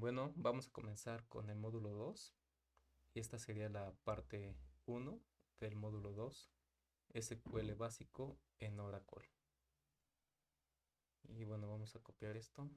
Bueno, vamos a comenzar con el módulo 2 y esta sería la parte uno del módulo 2, SQL básico en Oracle. Y bueno, vamos a copiar esto.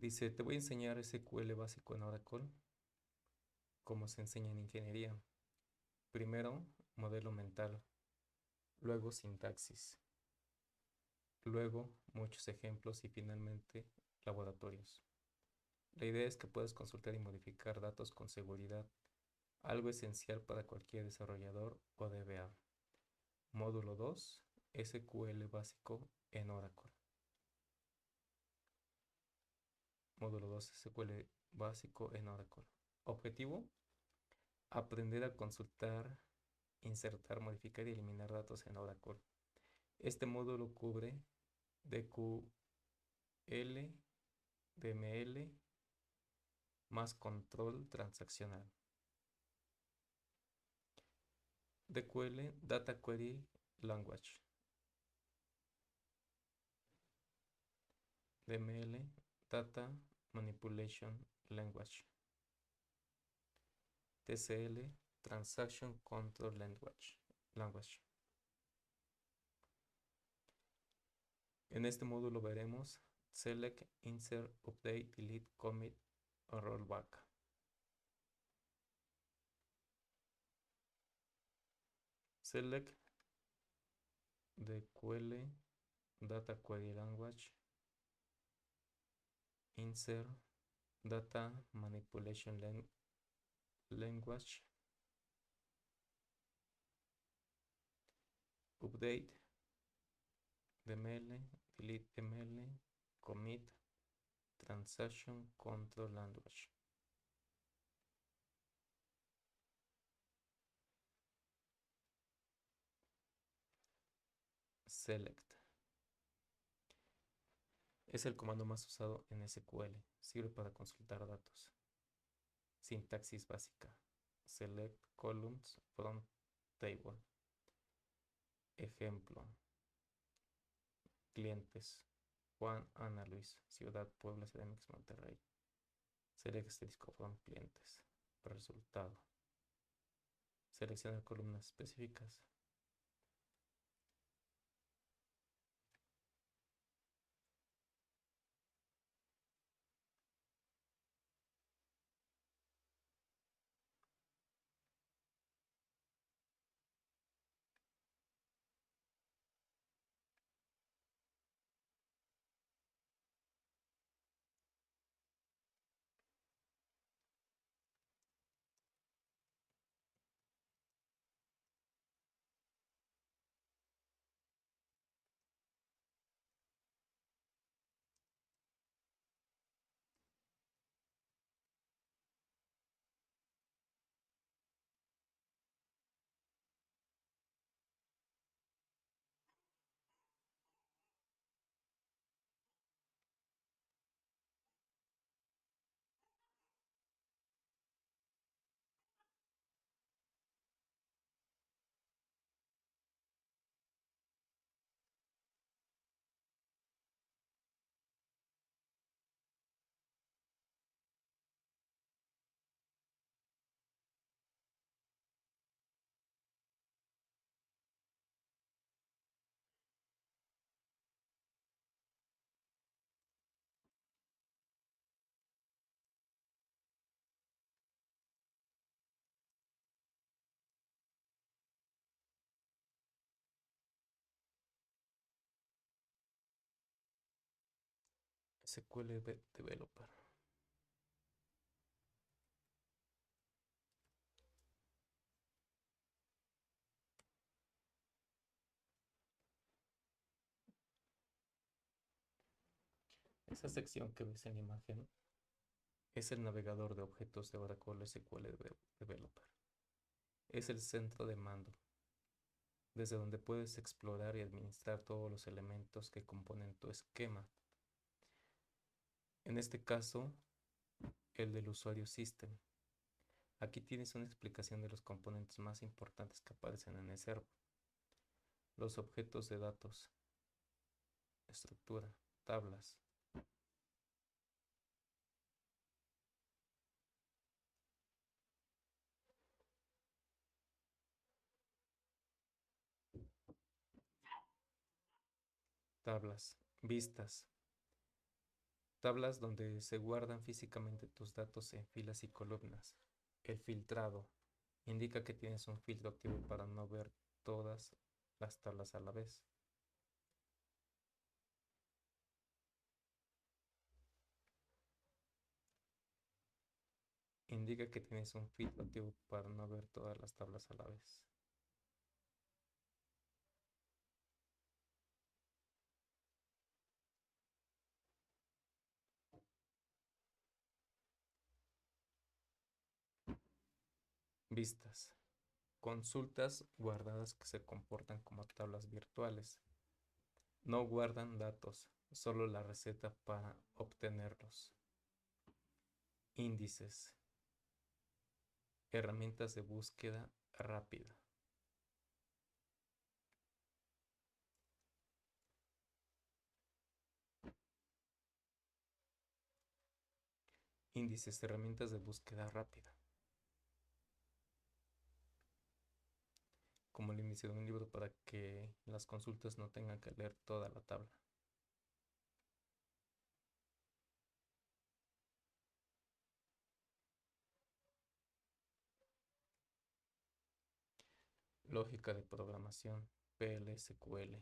Dice, te voy a enseñar SQL básico en Oracle, como se enseña en ingeniería. Primero, modelo mental, luego sintaxis, luego muchos ejemplos y finalmente laboratorios. La idea es que puedas consultar y modificar datos con seguridad, algo esencial para cualquier desarrollador o DBA. Módulo 2, SQL básico en Oracle. Módulo 2, SQL básico en Oracle. Objetivo, aprender a consultar, insertar, modificar y eliminar datos en Oracle. Este módulo cubre DQL, DML, más control transaccional. DQL, Data Query Language. DML, Data Manipulation Language. TCL, Transaction Control Language. En este módulo veremos Select, Insert, Update, Delete, Commit o Rollback. Select, DQL, Data Query Language. Insert, Data Manipulation Language. Update, DML, Delete DML, Commit, Transaction Control Language. Select. Es el comando más usado en SQL. Sirve para consultar datos. Sintaxis básica. Select columns from table. Ejemplo. Clientes. Juan, Ana, Luis. Ciudad, Puebla, CDMX, Monterrey. Select asterisco from clientes. Resultado. Seleccionar columnas específicas. SQL Developer. Esa sección que ves en la imagen es el navegador de objetos de Oracle SQL Developer. Es el centro de mando, desde donde puedes explorar y administrar todos los elementos que componen tu esquema. En este caso, el del usuario System. Aquí tienes una explicación de los componentes más importantes que aparecen en el servo. Los objetos de datos, estructura, tablas. Tablas, vistas. Tablas donde se guardan físicamente tus datos en filas y columnas. El filtrado indica que tienes un filtro activo para no ver todas las tablas a la vez. Indica que tienes un filtro activo para no ver todas las tablas a la vez. Vistas. Consultas guardadas que se comportan como tablas virtuales. No guardan datos, solo la receta para obtenerlos. Índices. Herramientas de búsqueda rápida. Índices, herramientas de búsqueda rápida. Como el índice de un libro para que las consultas no tengan que leer toda la tabla. Lógica de programación, PL/SQL.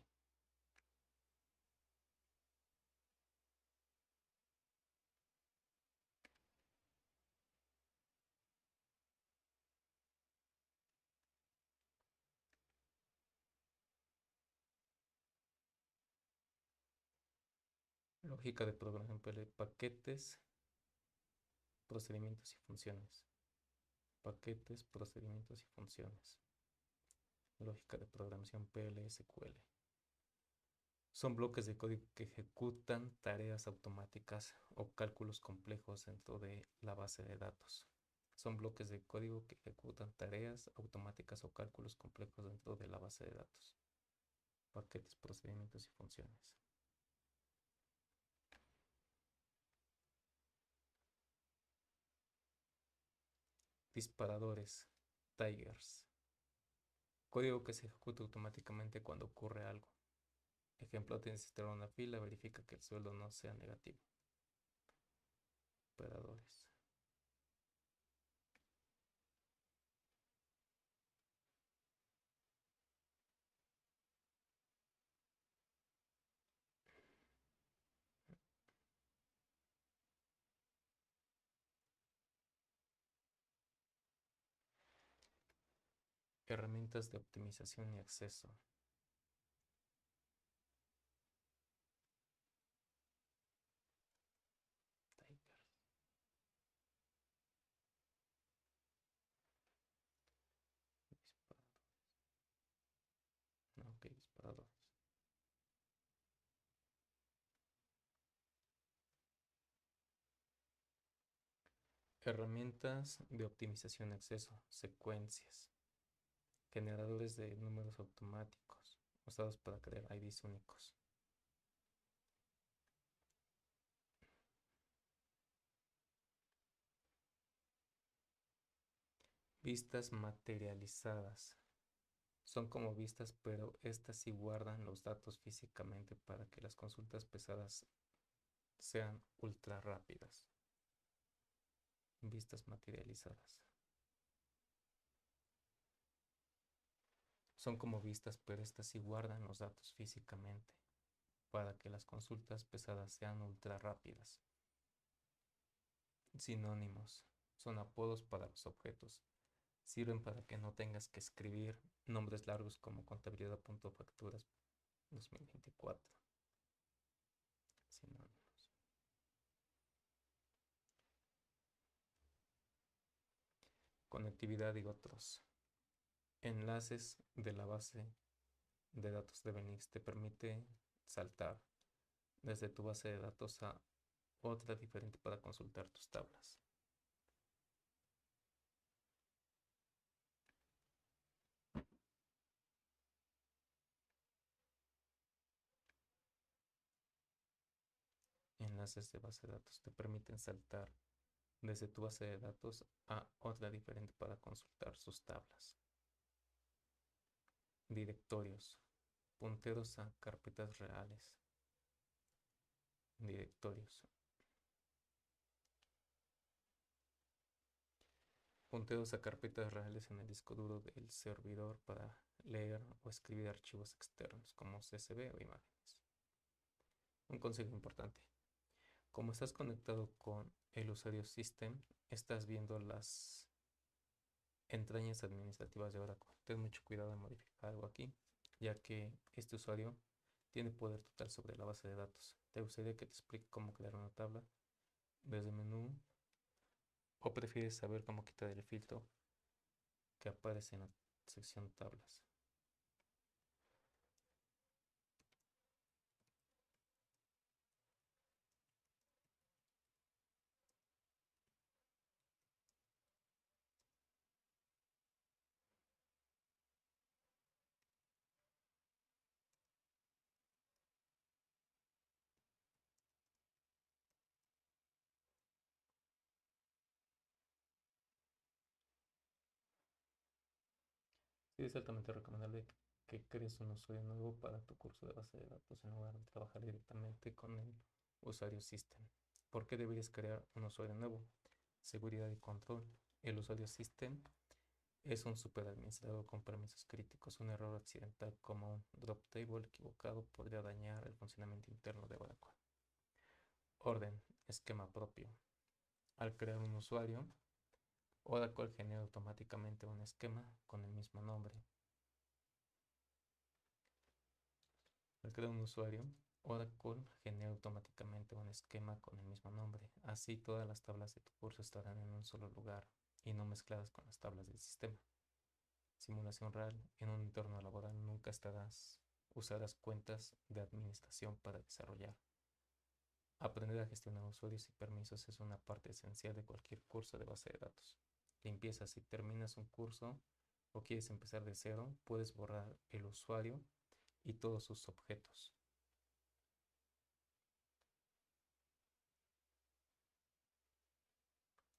Lógica de programación PL, paquetes, procedimientos y funciones. Paquetes, procedimientos y funciones. Lógica de programación PL/SQL. Son bloques de código que ejecutan tareas automáticas o cálculos complejos dentro de la base de datos. Son bloques de código que ejecutan tareas automáticas o cálculos complejos dentro de la base de datos. Paquetes, procedimientos y funciones. Disparadores, triggers. Código que se ejecuta automáticamente cuando ocurre algo. Ejemplo, tienes que instalar una fila, verifica que el sueldo no sea negativo. Operadores. Herramientas de optimización y acceso. Triggers. No, ok, disparadores. Herramientas de optimización y acceso. Secuencias. Generadores de números automáticos usados para crear IDs únicos. Vistas materializadas. Son como vistas, pero estas sí guardan los datos físicamente para que las consultas pesadas sean ultra rápidas. Vistas materializadas. Son como vistas, pero estas sí guardan los datos físicamente para que las consultas pesadas sean ultra rápidas. Sinónimos. Son apodos para los objetos. Sirven para que no tengas que escribir nombres largos como contabilidad.facturas 2024. Sinónimos. Conectividad y otros. Enlaces de la base de datos de Benix te permite saltar desde tu base de datos a otra diferente para consultar tus tablas. Enlaces de base de datos te permiten saltar desde tu base de datos a otra diferente para consultar sus tablas. Directorios. Punteros a carpetas reales. Directorios. Punteros a carpetas reales en el disco duro del servidor para leer o escribir archivos externos como CSV o imágenes. Un consejo importante. Como estás conectado con el usuario System, estás viendo las entrañas administrativas de Oracle. Ten mucho cuidado de modificar algo aquí, ya que este usuario tiene poder total sobre la base de datos. ¿Te gustaría que te explique cómo crear una tabla desde el menú? ¿O prefieres saber cómo quitar el filtro que aparece en la sección tablas? Sí, es altamente recomendable que crees un usuario nuevo para tu curso de base de datos en lugar de trabajar directamente con el usuario System. ¿Por qué deberías crear un usuario nuevo? Seguridad y control. El usuario System es un superadministrador con permisos críticos. Un error accidental como un drop table equivocado podría dañar el funcionamiento interno de Oracle. Orden, esquema propio. Al crear un usuario, Oracle genera automáticamente un esquema con el mismo nombre. Al crear un usuario, Oracle genera automáticamente un esquema con el mismo nombre. Así todas las tablas de tu curso estarán en un solo lugar y no mezcladas con las tablas del sistema. Simulación real. En un entorno laboral nunca usarás cuentas de administración para desarrollar. Aprender a gestionar usuarios y permisos es una parte esencial de cualquier curso de base de datos. Limpieza. Si terminas un curso o quieres empezar de cero, puedes borrar el usuario y todos sus objetos.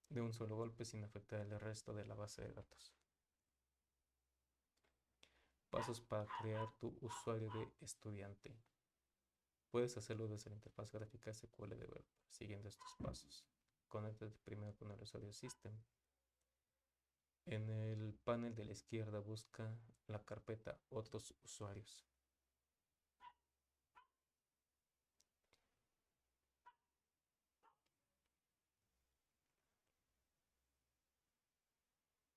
De un solo golpe sin afectar el resto de la base de datos. Pasos para crear tu usuario de estudiante. Puedes hacerlo desde la interfaz gráfica SQL Developer, siguiendo estos pasos. Conéctate primero con el usuario System. En el panel de la izquierda busca la carpeta Otros usuarios.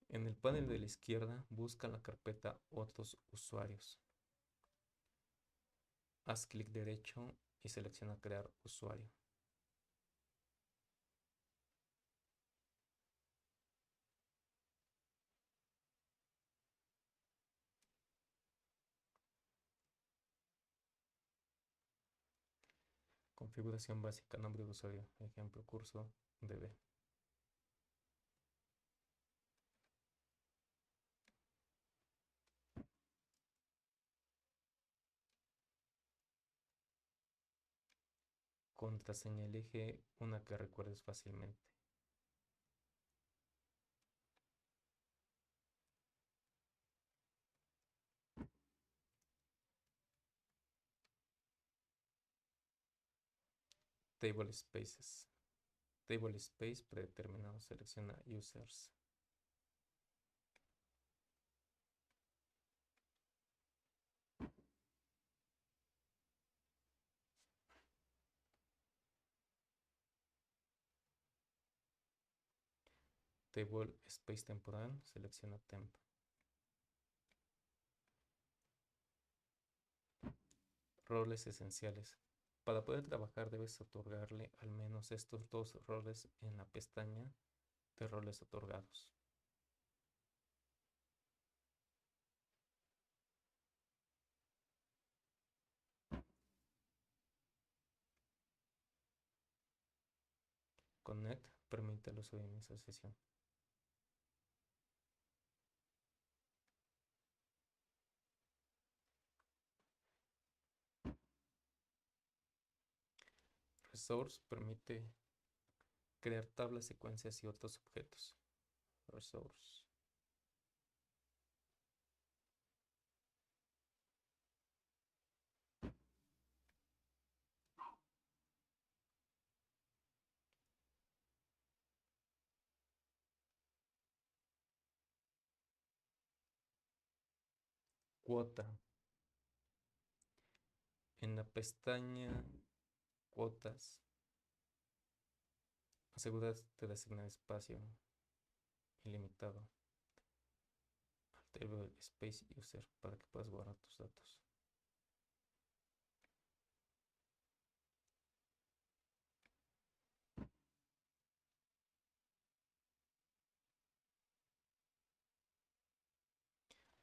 En el panel de la izquierda busca la carpeta Otros usuarios. Haz clic derecho y selecciona Crear usuario. Configuración básica, nombre de usuario, ejemplo, curso, DB. Contraseña, elige una que recuerdes fácilmente. Table Spaces. Table Space predeterminado. Selecciona Users. Table Space Temporal, selecciona Temp. Roles esenciales. Para poder trabajar debes otorgarle al menos estos dos roles en la pestaña de roles otorgados. Connect permite el uso de mi sesión. Resource permite crear tablas, secuencias y otros objetos. Resource. Cuota. En la pestaña Cuotas, asegúrate de asignar espacio ilimitado al table Space User para que puedas guardar tus datos.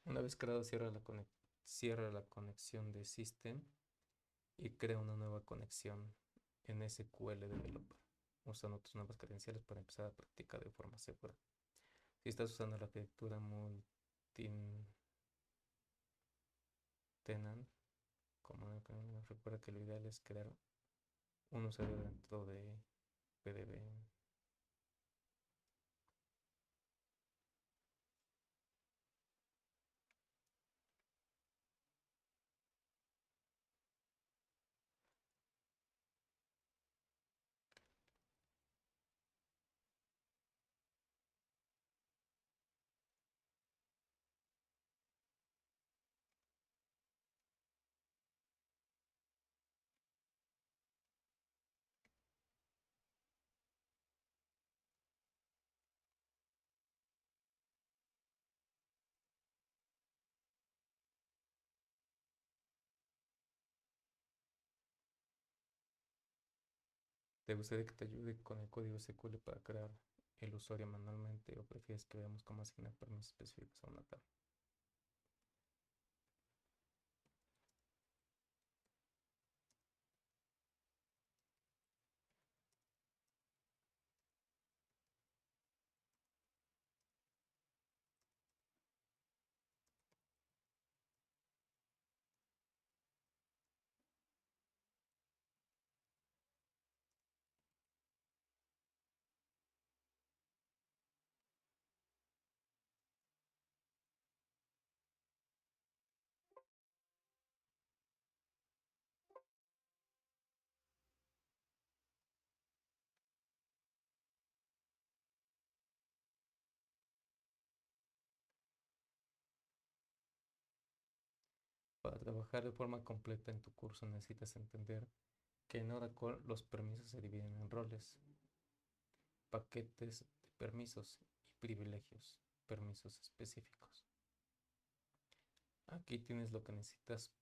Una vez creado, cierra la conexión de System y crea una nueva conexión en SQL Developer, usando tus nuevas credenciales para empezar a practicar de forma segura. Si estás usando la arquitectura multi-tenant, recuerda que lo ideal es crear un usuario dentro de PDB. ¿Te gustaría que te ayude con el código SQL para crear el usuario manualmente o prefieres que veamos cómo asignar permisos específicos a una tabla? Para trabajar de forma completa en tu curso necesitas entender que en Oracle los permisos se dividen en roles, paquetes de permisos y privilegios, permisos específicos. Aquí tienes lo que necesitas.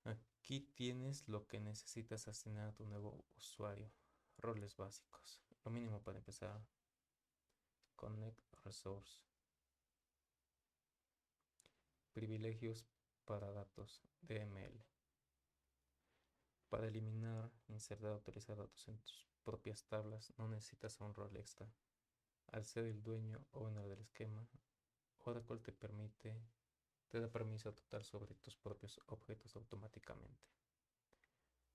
Aquí tienes lo que necesitas asignar a tu nuevo usuario. Roles básicos. Lo mínimo para empezar. Connect Resource. Privilegios para datos DML. Para eliminar, insertar o utilizar datos en tus propias tablas no necesitas un rol extra. Al ser el dueño o owner del esquema, Oracle te da permiso total sobre tus propios objetos automáticamente.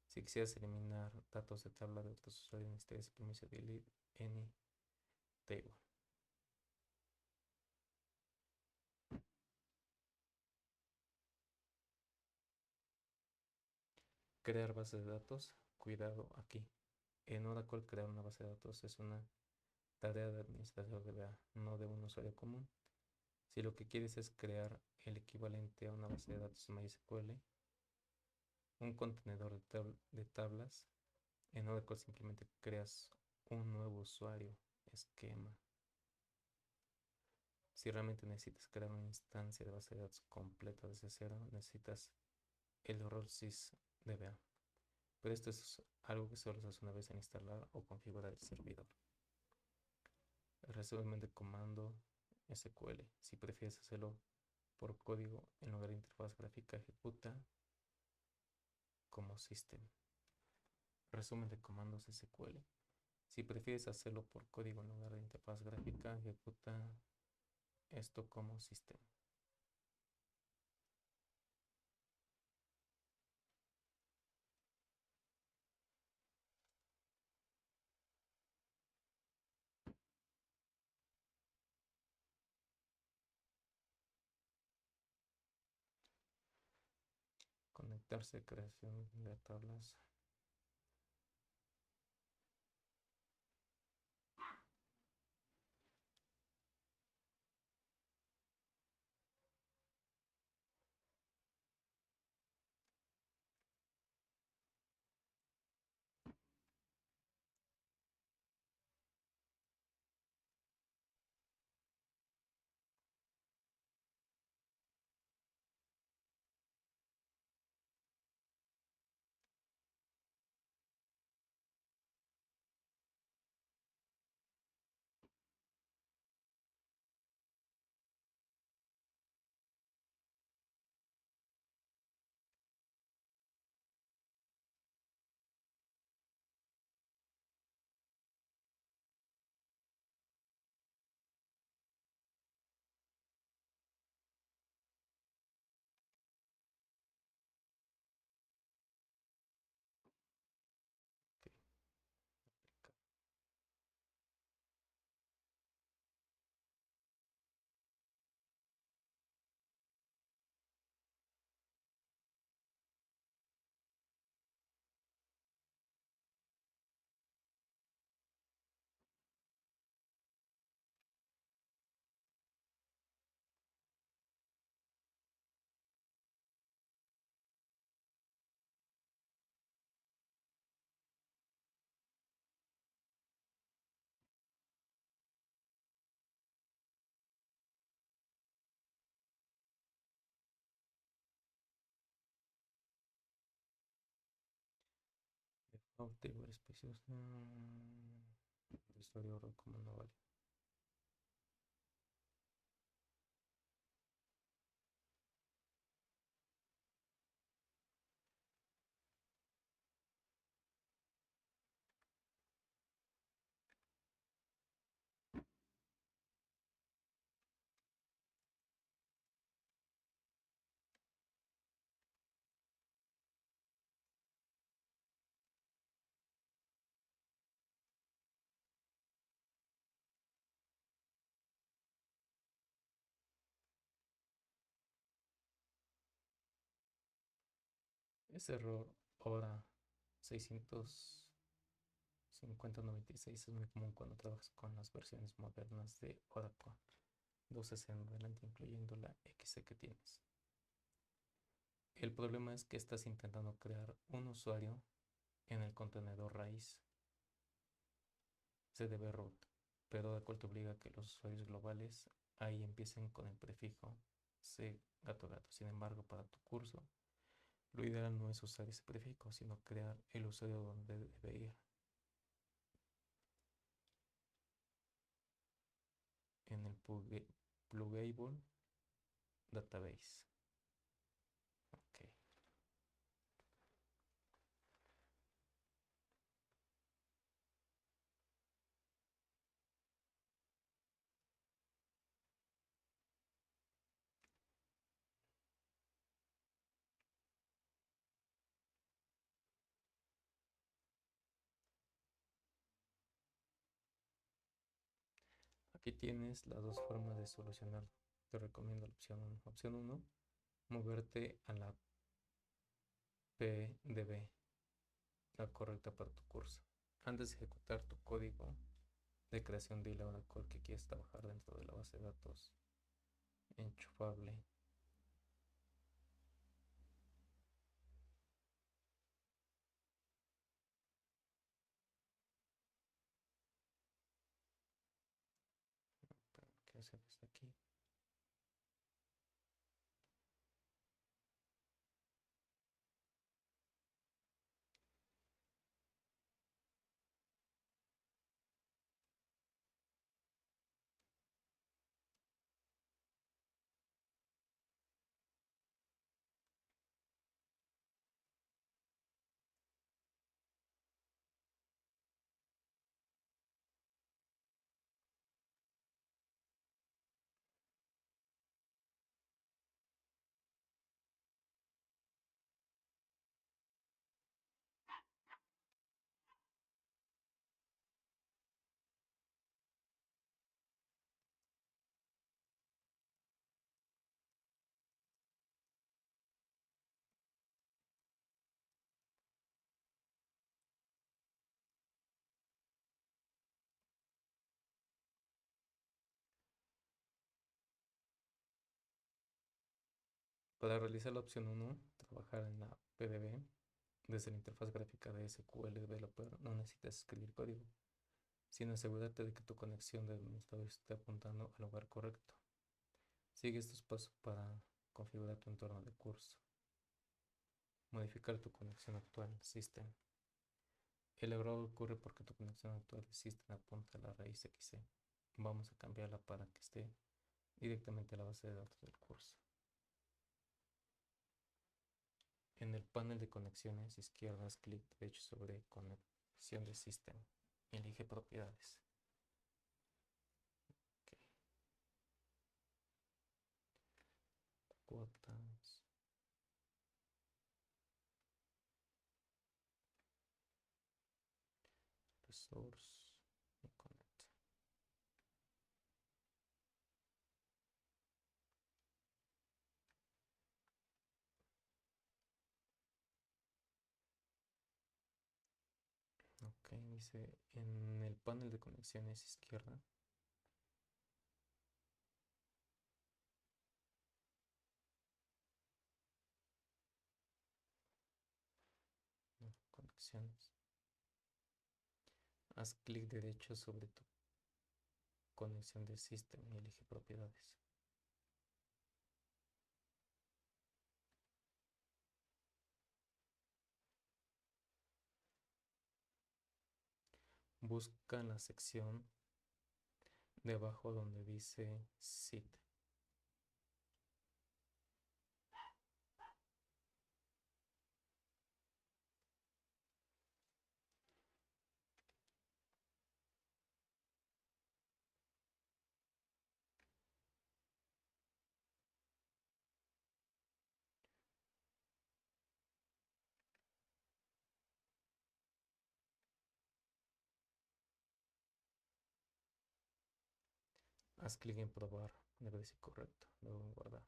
Si quisieras eliminar datos de tabla de otros usuarios, necesitas permiso de delete any table. Crear base de datos. Cuidado aquí. En Oracle, crear una base de datos es una tarea de administrador de DBA, no de un usuario común. Si lo que quieres es crear el equivalente a una base de datos MySQL, un contenedor de tablas, en Oracle simplemente creas un nuevo usuario esquema. Si realmente necesitas crear una instancia de base de datos completa desde cero, necesitas el rol sysdba. Pero esto es algo que solo se hace una vez en instalar o configurar el servidor. El resumen de comando SQL. Si prefieres hacerlo por código en lugar de interfaz gráfica, ejecuta como system. Resumen de comandos SQL. Si prefieres hacerlo por código en lugar de interfaz gráfica, ejecuta esto como system. Conectarse, creación de tablas. Ok. Default table spaces. Historia como no vale. Ese error hora 650.96 es muy común cuando trabajas con las versiones modernas de Oracle 12 en adelante, incluyendo la XE que tienes. El problema es que estás intentando crear un usuario en el contenedor raíz CDB root, pero Oracle te obliga a que los usuarios globales ahí empiecen con el prefijo C gato gato. Sin embargo, para tu curso, lo ideal no es usar ese prefijo, sino crear el usuario donde debe ir. En el Plugable Database. Ok. Aquí tienes las dos formas de solucionar. Te recomiendo la opción 1. Opción 1, moverte a la PDB, la correcta para tu curso. Antes de ejecutar tu código de creación de la Oracle que quieres trabajar dentro de la base de datos enchufable, hacer desde aquí. Para realizar la opción 1, trabajar en la PDB, desde la interfaz gráfica de SQL Developer no necesitas escribir código, sino asegurarte de que tu conexión de administrador esté apuntando al lugar correcto. Sigue estos pasos para configurar tu entorno de curso. Modificar tu conexión actual, System. El error ocurre porque tu conexión actual de System apunta a la raíz XC. Vamos a cambiarla para que esté directamente a la base de datos del curso. En el panel de conexiones izquierda, haz clic derecho sobre conexión de System y elige propiedades. Ok. Cuotas. Resource. Y connect. Ok, dice en el panel de conexiones izquierda. No, conexiones. Haz clic derecho sobre tu conexión de System y elige propiedades. Busca en la sección debajo donde dice SIT. Haz clic en probar, debe decir correcto, luego en guardar.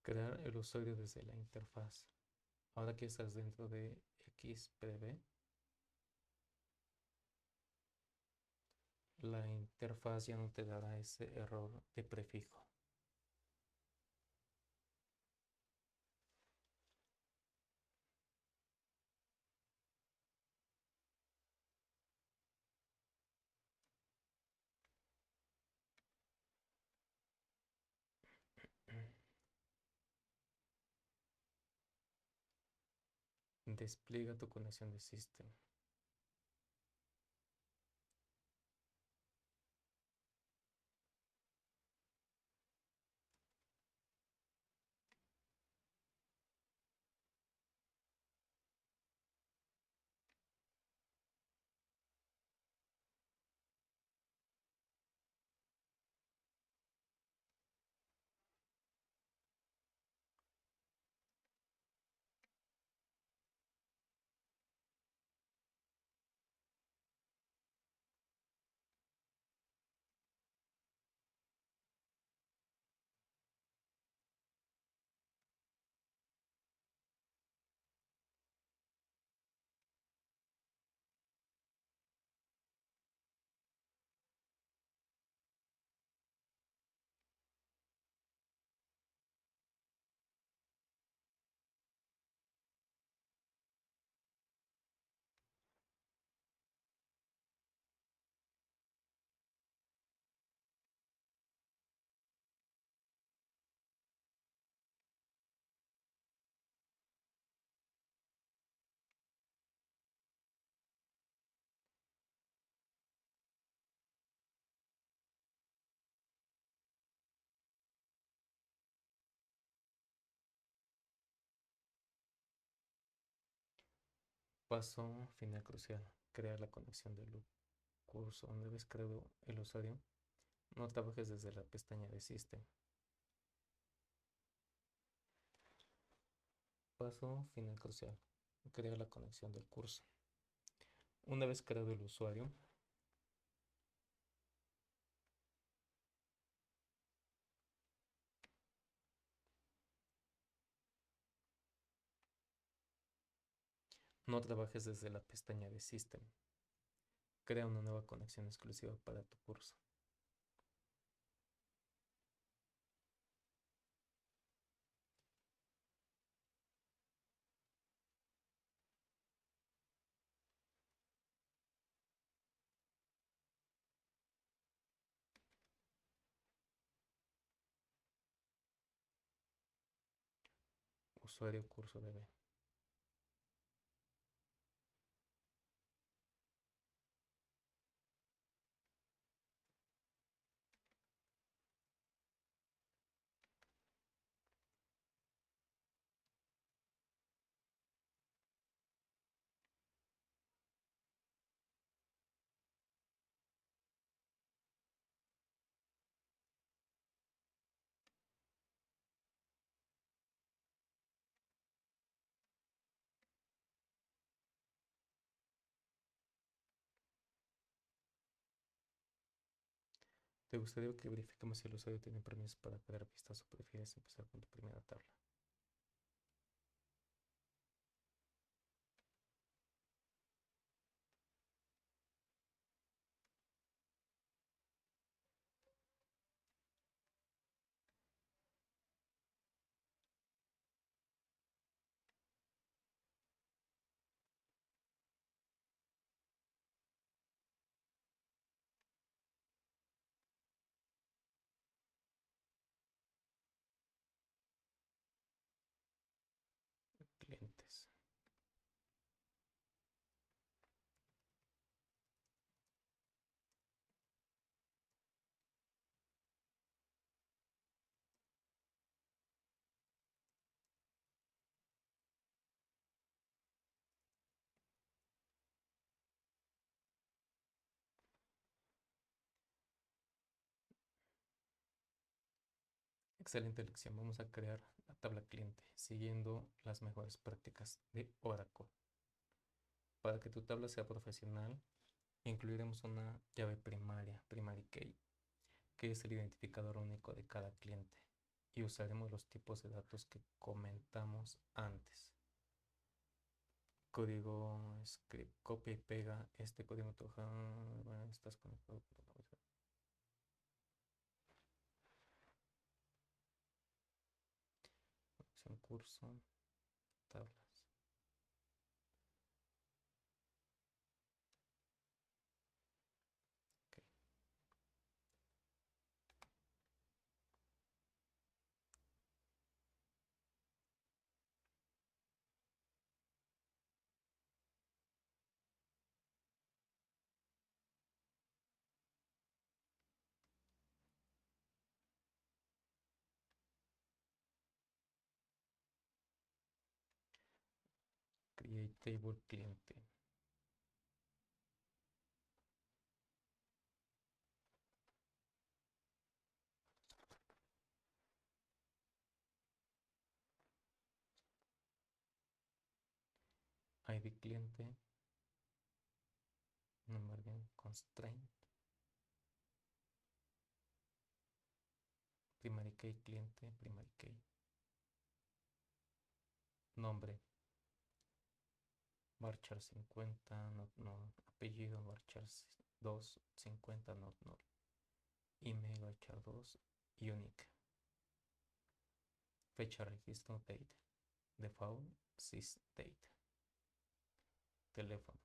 Crear el usuario desde la interfaz. Ahora que estás dentro de XPB, la interfaz ya no te dará ese error de prefijo. Despliega tu conexión de sistema. Paso final crucial. Crear la conexión del curso. Una vez creado el usuario, no trabajes desde la pestaña de System. Paso final crucial. Crea la conexión del curso. Una vez creado el usuario, no trabajes desde la pestaña de System. Crea una nueva conexión exclusiva para tu curso. Usuario curso DB. ¿Te gustaría que verifiquemos si el usuario tiene permisos para crear vistas o prefieres empezar con tu primera tabla? Clientes. Excelente elección. Vamos a crear la tabla cliente siguiendo las mejores prácticas de Oracle. Para que tu tabla sea profesional, incluiremos una llave primaria, primary key, que es el identificador único de cada cliente. y usaremos los tipos de datos que comentamos antes. Código script, copia y pega este código. Bueno, estás conectado. Opción curso, tablas. Ok. Create table cliente. ID cliente, number bien, constraint, primary key cliente, primary key, nombre, varchar 50, not null, apellido, varchar 2, 50, not null, email, varchar 2, unique, fecha registro, date, default, sys date, teléfono,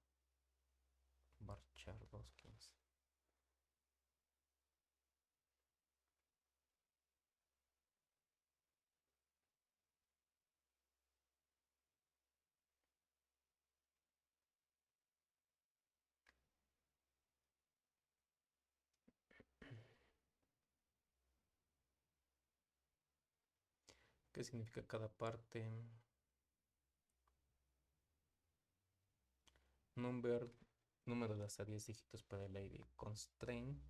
varchar 2, 15. ¿Qué significa cada parte? Number, número de hasta 10 dígitos para el ID. Constraint,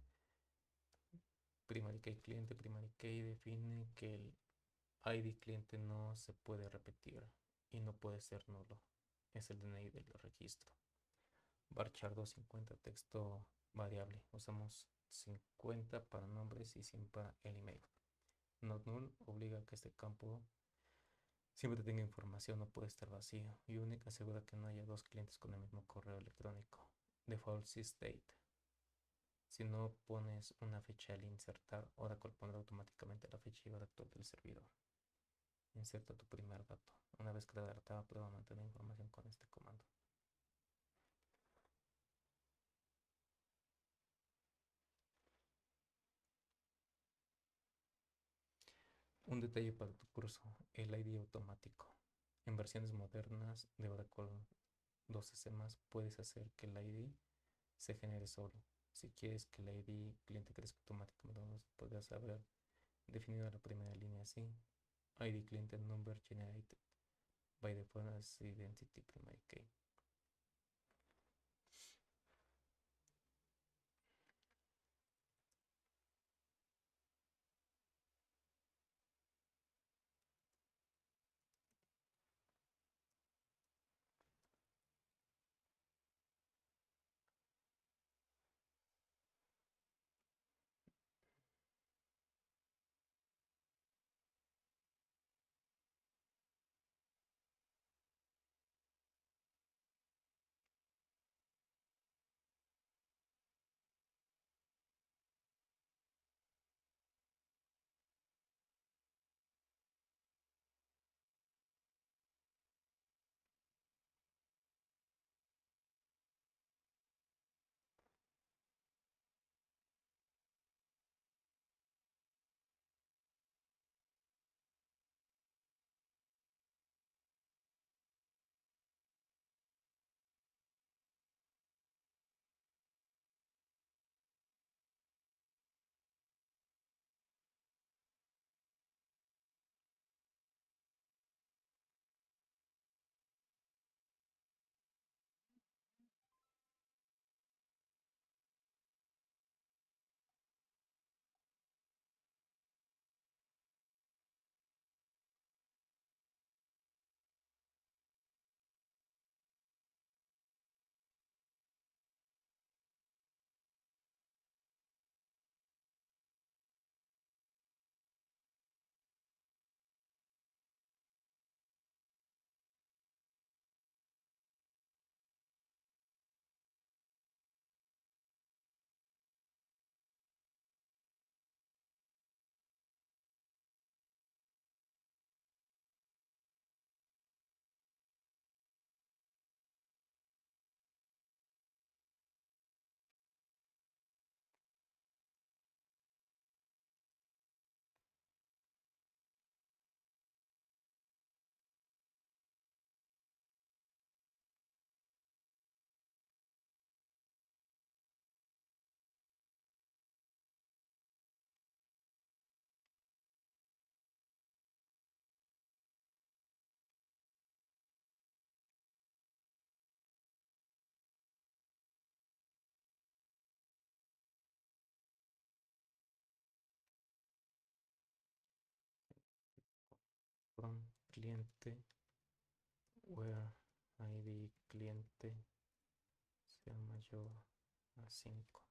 primary key cliente, primary key define que el ID cliente no se puede repetir y no puede ser nulo. Es el DNI del registro. Varchar 250 texto variable. Usamos 50 para nombres y 100 para el email. Not null obliga a que este campo siempre tenga información, no puede estar vacío. Unique asegura que no haya dos clientes con el mismo correo electrónico. Default sysdate. Si no pones una fecha al insertar, Oracle pondrá automáticamente la fecha y hora actual del servidor. Inserta tu primer dato. Una vez creada la tabla, prueba mantener información con este comando. Un detalle para tu curso, el ID automático. En versiones modernas de Oracle 12C+, puedes hacer que el ID se genere solo. Si quieres que el ID cliente crezca automáticamente, podrías haber definido la primera línea así. ID cliente number generated by default as identity primary key. cliente where id cliente sea mayor a 5.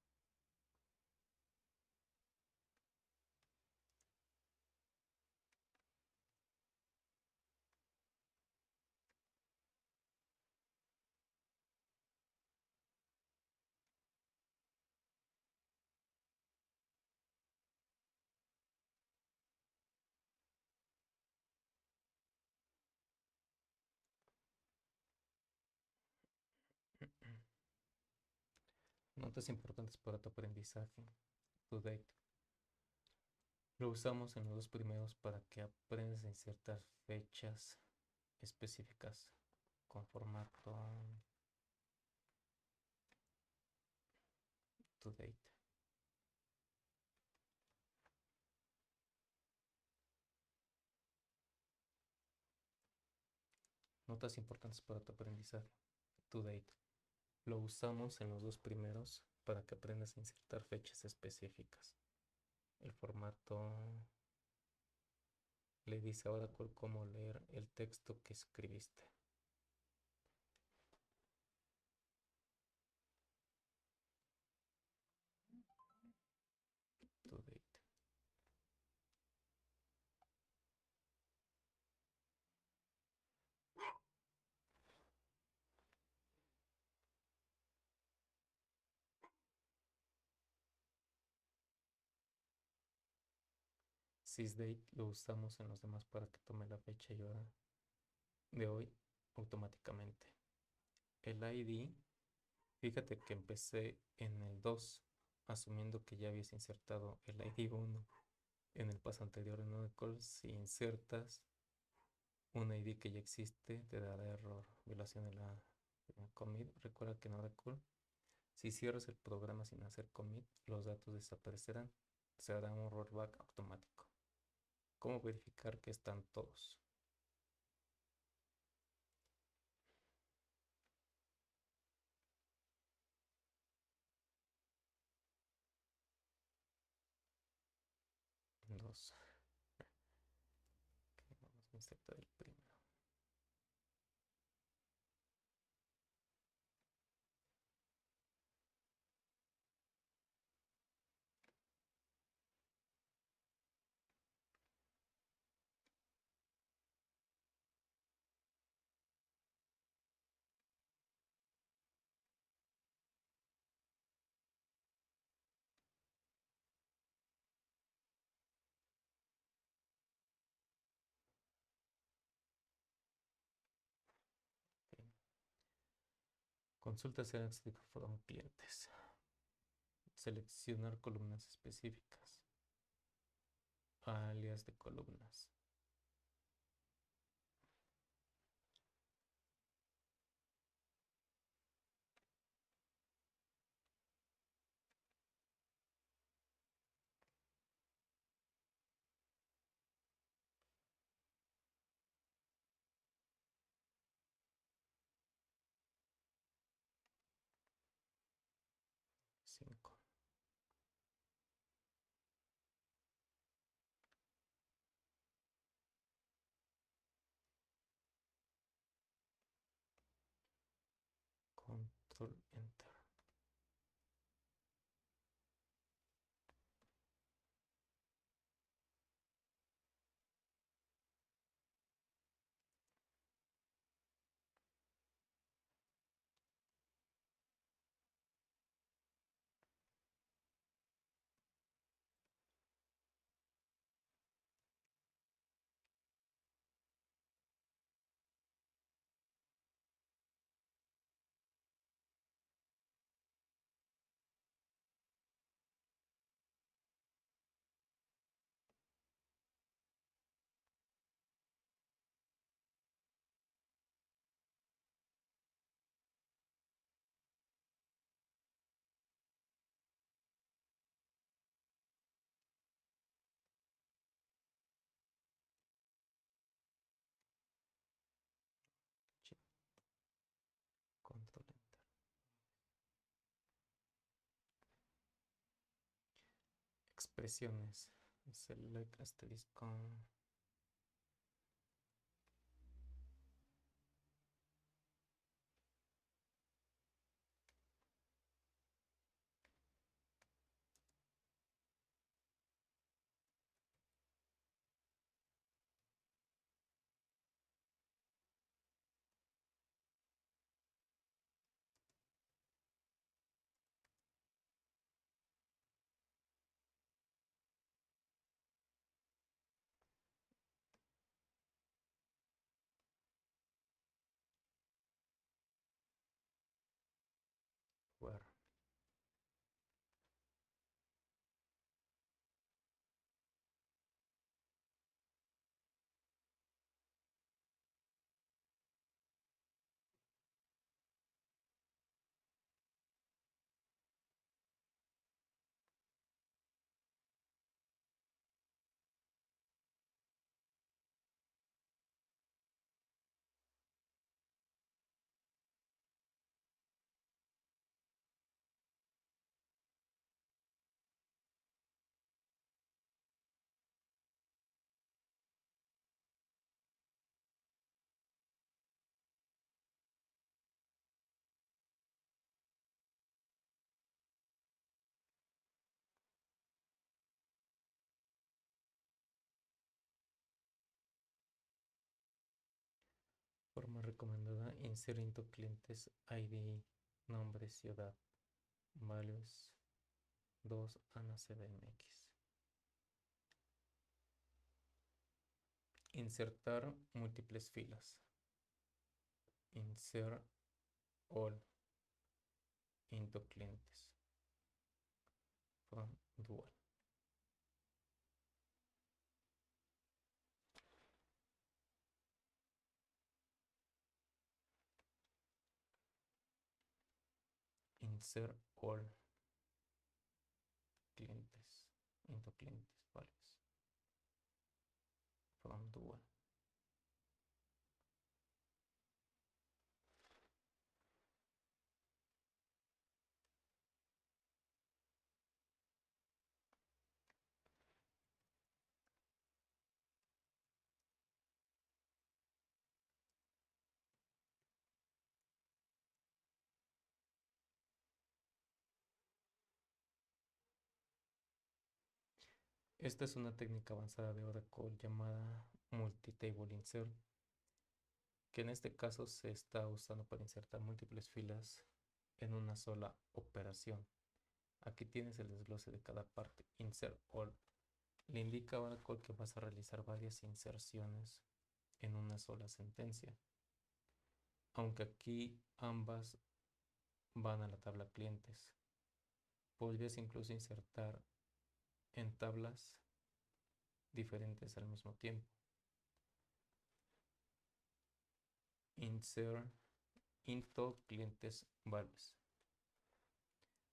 Notas importantes para tu aprendizaje. To date. Lo usamos en los dos primeros para que aprendas a insertar fechas específicas con formato to date. Notas importantes para tu aprendizaje. To date. Lo usamos en los dos primeros para que aprendas a insertar fechas específicas. El formato le dice a Oracle cómo leer el texto que escribiste. To date. Sysdate lo usamos en los demás para que tome la fecha y hora de hoy automáticamente. El ID, fíjate que empecé en el 2, asumiendo que ya habías insertado el ID 1 en el paso anterior en Oracle. Si insertas un ID que ya existe, te dará error, violación de la commit. Recuerda que en Oracle, si cierras el programa sin hacer commit, los datos desaparecerán. Se hará un rollback automático. ¿Cómo verificar que están todos? Dos. Ok, vamos a insertar el primero. Ok. Consulta Select from clientes. Seleccionar columnas específicas. Alias de columnas. Cinco. Control Enter. Control Enter. Expresiones. Select asterisco. recomendada, insert into clientes ID, nombre, ciudad, values 2 Ana CDMX. Insertar múltiples filas. Insert all into clientes from dual. Insert all clientes into clientes values from dual. Esta es una técnica avanzada de Oracle llamada multi-table insert, que en este caso se está usando para insertar múltiples filas en una sola operación. Aquí tienes el desglose de cada parte. Insert all le indica a Oracle que vas a realizar varias inserciones en una sola sentencia, aunque aquí ambas van a la tabla clientes. Podrías incluso insertar en tablas diferentes al mismo tiempo. Insert into clientes values.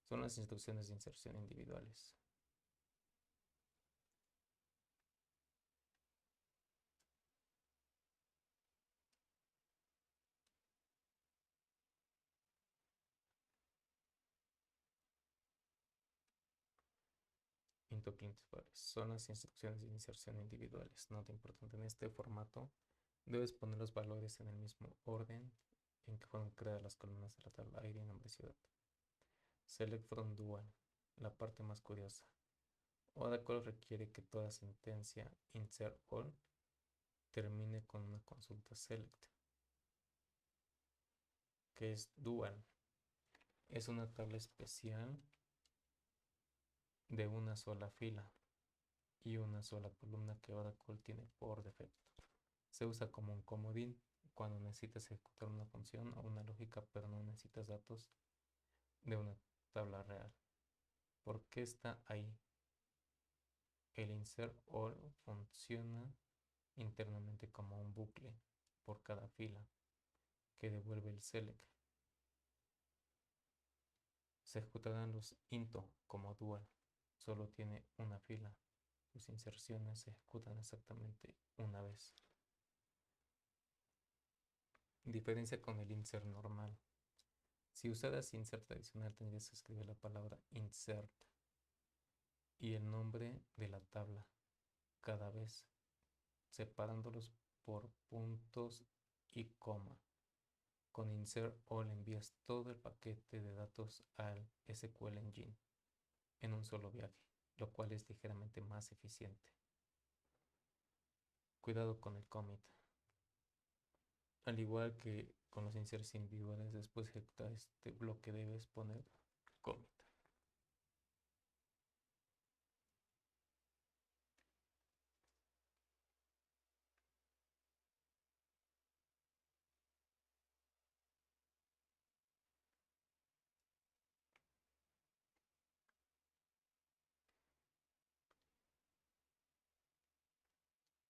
Son las instrucciones de inserción individuales. Into clientes values. Son las instrucciones de inserción individuales. Nota importante, en este formato debes poner los valores en el mismo orden en que fueron creadas las columnas de la tabla ID, nombre, ciudad. Select from dual, la parte más curiosa. Oracle requiere que toda sentencia insert all termine con una consulta select, que es dual. Es una tabla especial de una sola fila y una sola columna que Oracle tiene por defecto. Se usa como un comodín cuando necesitas ejecutar una función o una lógica, pero no necesitas datos de una tabla real. ¿Por qué está ahí? El insert all funciona internamente como un bucle por cada fila que devuelve el select. Se ejecutarán los into como dual, solo tiene una fila. Sus inserciones se ejecutan exactamente una vez. Diferencia con el insert normal. Si usaras insert tradicional, tendrías que escribir la palabra insert y el nombre de la tabla cada vez, separándolos por puntos y coma. Con insert all envías todo el paquete de datos al SQL Engine en un solo viaje, lo cual es ligeramente más eficiente. Cuidado con el commit. Al igual que con los inserts individuales, después de ejecutar este bloque debes poner commit.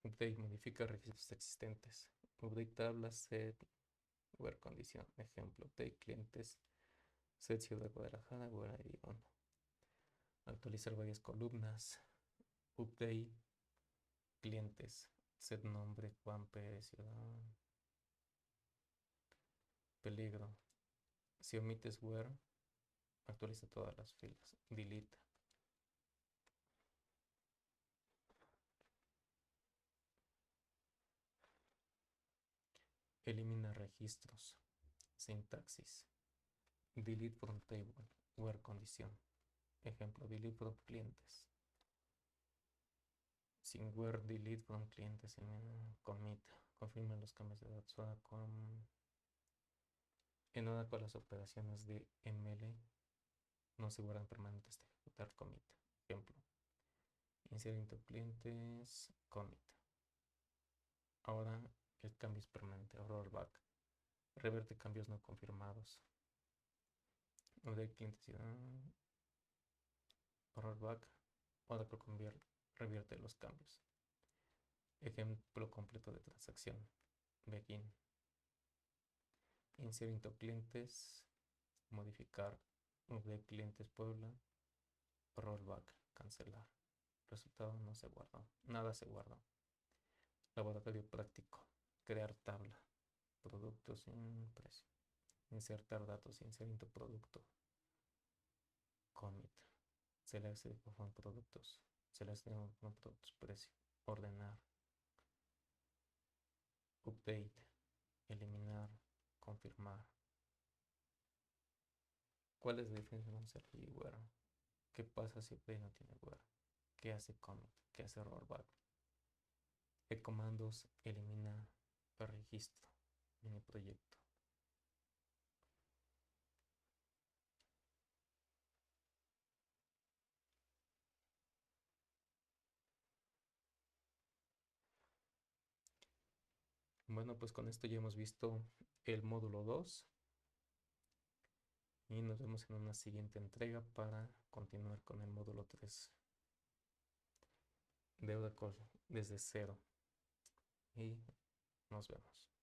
Update modifica registros existentes. Update tablas, set, where condición. Ejemplo, update clientes, set ciudad Guadalajara, where ID 1. Actualizar varias columnas. Update clientes, set nombre, Juan Pérez, ciudad. Peligro. Si omites where, actualiza todas las filas. Delete. Elimina registros. Sintaxis. Delete from table, where condición. Ejemplo, delete from clientes. Sin where delete from clientes, commit. Confirma los cambios de datos con En Oracle las operaciones de ML no se guardan permanentes hasta ejecutar commit. Ejemplo, iniciar into clientes, commit. Ahora el cambio es permanente, rollback. Reverte cambios no confirmados. Update clientes, rollback. Oracle revierte los cambios. Ejemplo completo de transacción. Begin. Insert into clientes. Modificar. Update clientes Puebla. Rollback. Cancelar. Resultado no se guardó. Nada se guardó. Laboratorio práctico. Crear tabla. Productos sin precio. Insertar datos. Insert into producto. Commit. Select from productos. Select from productos. Precio. Ordenar. Update. Eliminar. Confirmar. ¿Cuál es la diferencia entre un select y where? ¿Qué pasa si update no tiene where? ¿Qué hace commit? ¿Qué hace rollback? ¿Qué comandos elimina el registro? Mini proyecto. Bueno, pues con esto ya hemos visto el módulo 2 y nos vemos en una siguiente entrega para continuar con el módulo 3 de Oracle desde cero y nos vemos.